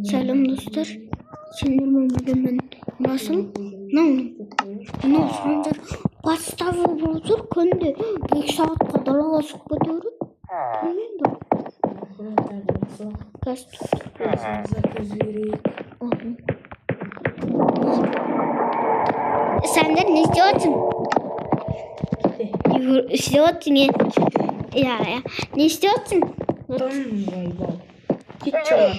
Selam dostlar. Şimdi ben nasıl? Ne sancar? Başta bozur kunde. Bir saat kadar alışık gidiyorum. Bilmiyorum da. Kaç Senden ne istiyorsun? İstiyorsun ya. Ya. Ne istiyorsun? Kicciolo.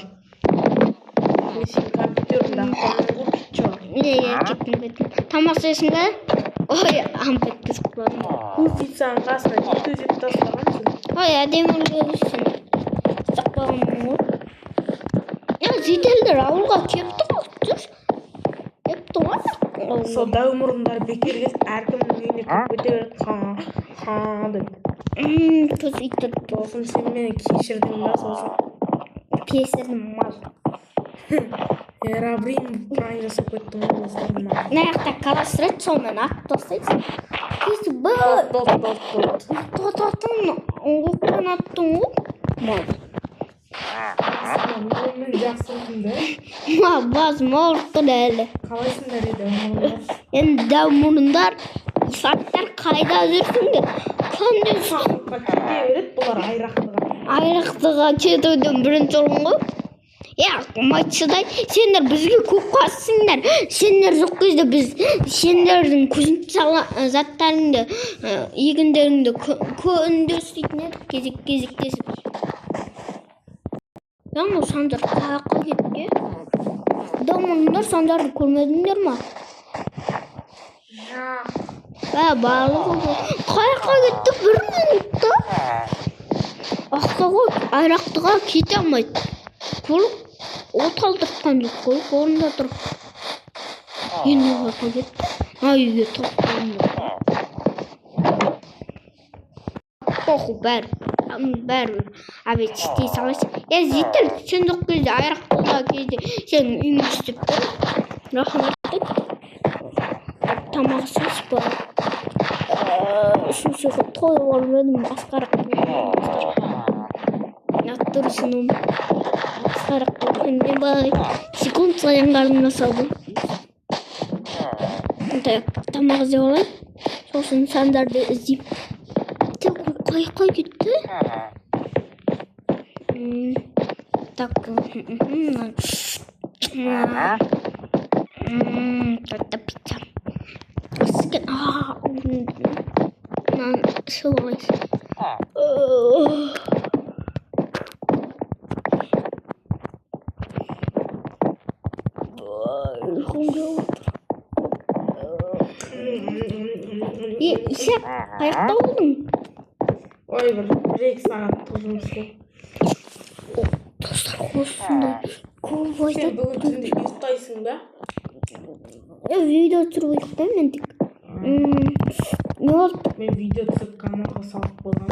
Mislim kaptırdım da kongu kicciolo. Neye gitmedim. Tam aslında oy ampet kızıkladım. Bu pizzanın kasına ciddi taslamışsın. Oy demir görürsün. Saklamam. Ya zideldir avluga kepti koptur. Kepti var. Soda umurumda bekirgez erkimnin uyuna kapıdır. Ha deb. Kız ittirip Dostum sen beni kişirdin da sosun. piyeslerim mal. Rabrin pranga sokuttun dostum. Ne yakta kalasret sonra attısız. Biz bu. Dot. Tatın oğuktan attın o. Mal. Onun jaksın de. Ma bazma orta değil. Kalaysın derdi. Yani devmurundar saatler kayda hazırsın da. Kanıyorsun. Paketi öğret bular ayraqtığa. Ayrıqtığa ketudum birinci olungu. Ya maçıda senler bizge көп qassыңдар. Senler жоқ кезде biz сендердің көзінше заттарыңды егіндеріңді көндір істейтін едік кезектесіп. Яғни сандар қаяққа кетті? Дамыңдар сандарды көрмедіңдер ма? Барлығы қаяққа кетті бір минутта. Ақтауға айрақтыға кете алмайды. Көлік от алдыртқан жоқ, көлік орында тұр. Енді қаяққа кетті. Үйге тоқталынды. Қоқу бәрі әбет істей салайсы. Зетел, сен жоқ кезде айрақтыға кезде сен үйін істеп тұр. Рахметтік. Тамақсыз бар. Үшінші той орындым асқарақ. Attırışının sarıklarını bay sekund sayınlarına saldım. Tamam olay. Sosun sandalda izleyip. Kay gitti. Tak. Hatta pizza. Sıkın. Nasıl olay? İşte ayakta oldum. Oy bir saat tozumsun. Dostlar konusunda kovayda. Sen bugün tünde yurttaysın da. Video turuyuk demedik. Ne oldu? Ben video tutup kanalga salıp bolam.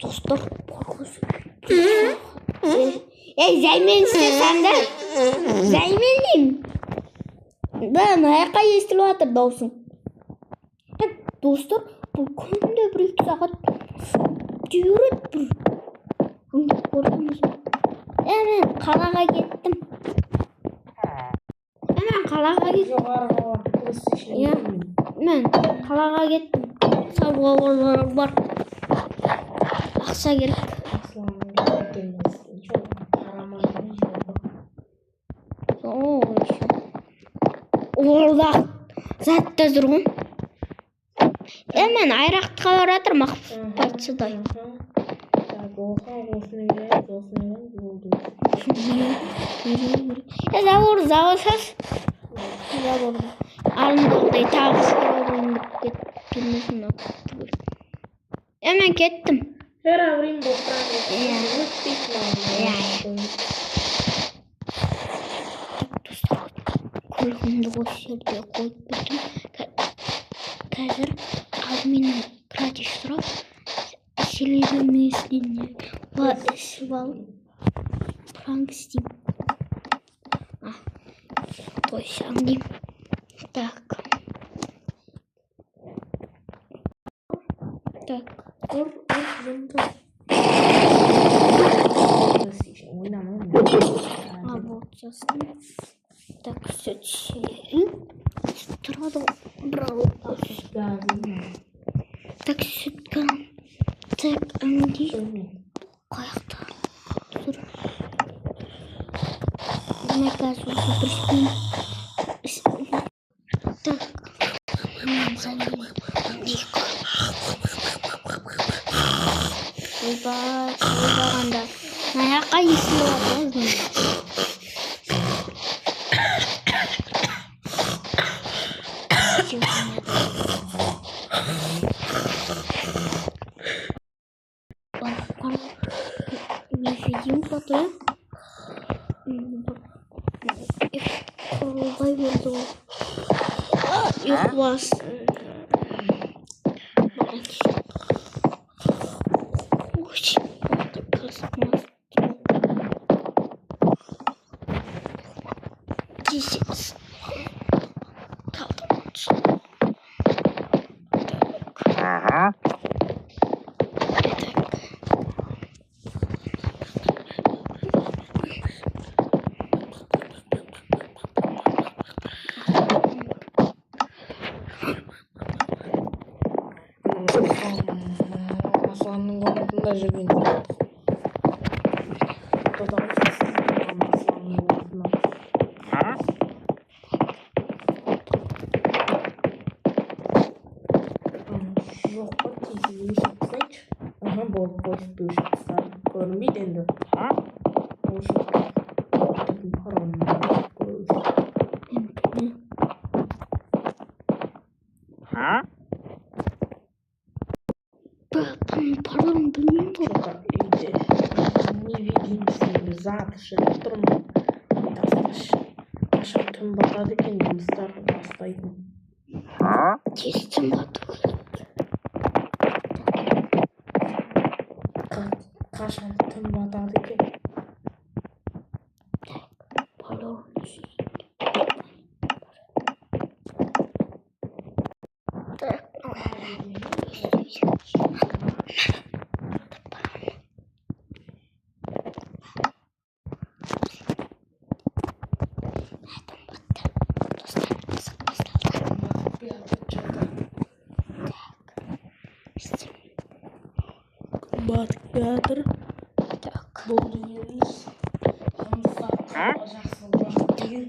Dostlar korkusu. Zeymen istesen de. Zeymenim. Ben ayağa estilip atır dağılsın. Dostlar bu kunde bir iki saat yürüt bir. Kunde korkunuz. Hemen kalağa gittim. Jogarga var. Burası işlemi. Ya ben kalağa gittim. Sabığa var. Aksa gerek. Aslanın gelmesin. Çok karamanın Orada zatta durgun. Hemen ayraktığa baradır makfatçıday. Zavur. Alındıqday tağısın. Bilmesin akıttı. Hemen kettim. Her avrim boktan. Kulağımda boş yerde koyup bütün қазір админ краті штраф селебіме іздене ішіп алып пранк істеймін. Қойсам деймін. Так. А вот сейчас. Так, все чили. Страду брал. Так, сюда. Так, Анди. Каяқта. Мне кажется, пришли. Так. Anda. Nah, kayak gitu. Не видим потом. И хвост. Aslanın komutunda жүрген жоқ. Додан асlanın komutuna. Жоқ па, тезірек шықсайшы. Болып қойып шықса. Көрінбейді енді. Осы түтін параны көріп. Пардон, блин. Что-то не видим зат шығып тұрмын. Қашан түн батады екен, жұмыстарды бастайтын. Тез түн бату. Қашан түн батады екен. Пардон. Батып жатыр. Так. Бұл дүниеміз жұмысқа жақсы уақыт деген.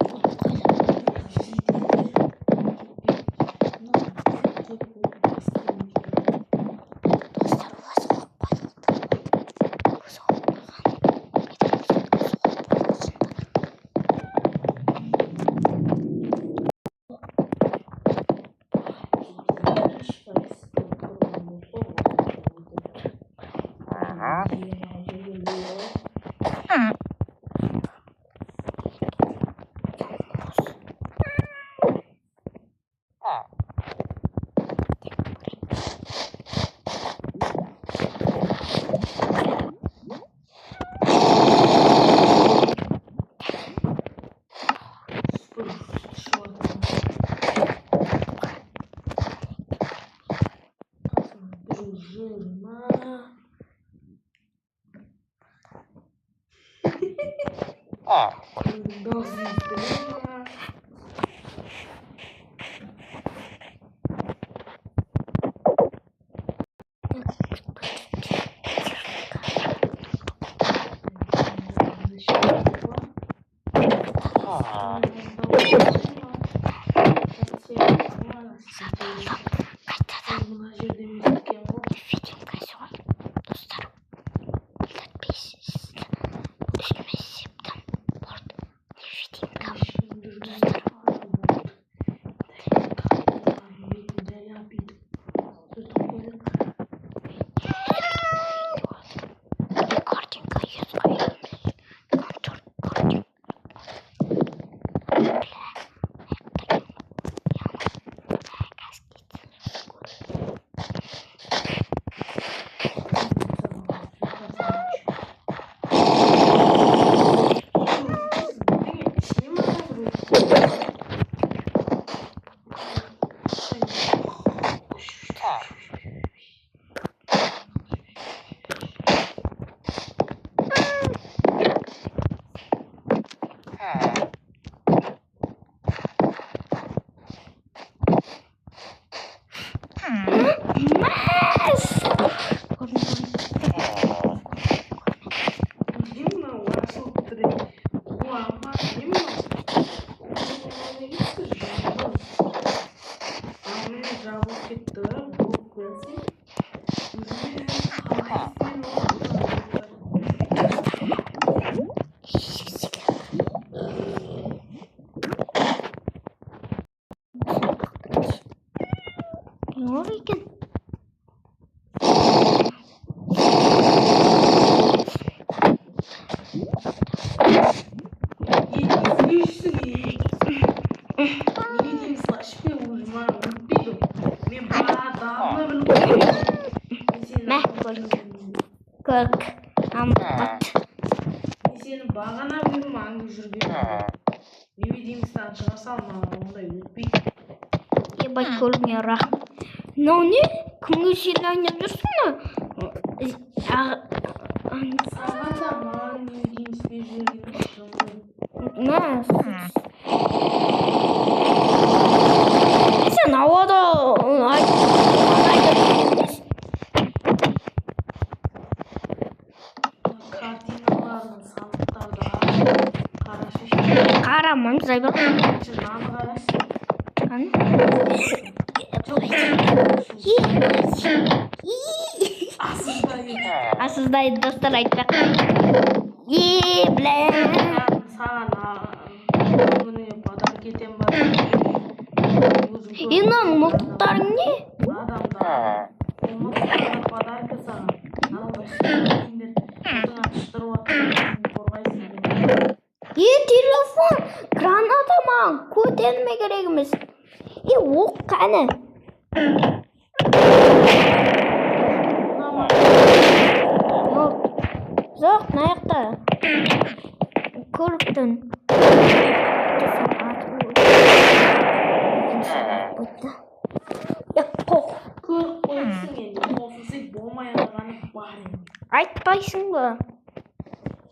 көрік амбат. Мен сені бағана білім аңды жүрген. Невидимостьтан шыға салма, ондай өтпейді. Ебать көріңе рахмет. Мынау не? Кімге сен ойнап жүрсің бе? Саған да маған невидимостьпен жүрген. Сен ауада Картиналардың санаттарды қарашы. қарамын, зайбақ. Наны қарашы. Асыздайды достар айтпақ. Бля. Саған күніне подарок етем бар. Мынаның мылтықтарың не? Адамдар. Ол мылтықтардың подаркі саған. Адамдар шыққандер отыңа қыштырып атқанын қорғайсың. Телефон, граната маған көтерме керек емес. Оқ қане. Жоқ, наяқта. Көріктің. Көріп қойсың енді. Осысы болмайғаны бар енді. Айтпайсың ба?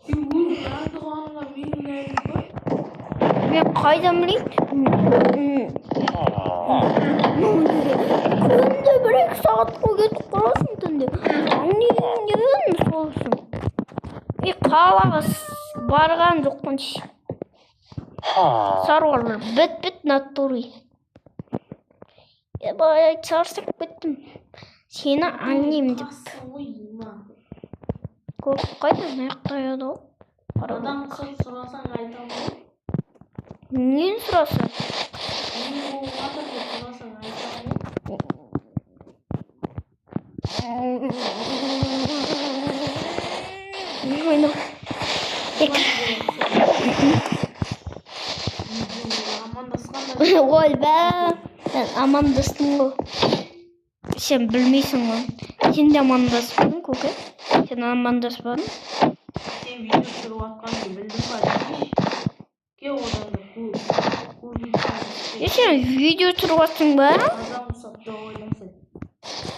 Сен өз жандығаныңа менің әлі бар. Мен қайдан білейін? Күнде 1-2 сағатқа кетіп қаласың түнде. Не солсын? Қалаға барған жоқпын. Сарварлар біт натури. Бай сарсып кеттім. Сені аннем деп. Көріп қайда наяқтаяды ол? Адам сұрасаң айтамын. Нені сұрасың? Не болғады деп сұрасаң айтамын. Ой бә, мен амандастым ғой. Сен білмейсің ғой. Сен де амандаспадың, көке? Сен амандаспадың? Сен видео түсіріп атқанды білдің ба? Ке одан да сен видео түсіріп атсың ба? Адам ұсапты ойласың.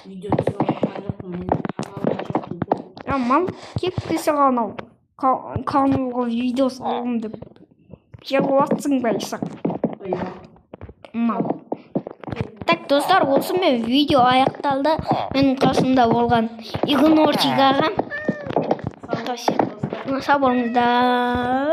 Видео түсіріп атқан жоқпын, мен каналда жоқпын. Мал кетті саған ал. Каналға видео салдым деп. Жеп атсың ба, Исақ? Мал. Так, достар, осымен видео аяқталды. Менің қасымда болған Игнорчик ағам. Сау болыңыздар.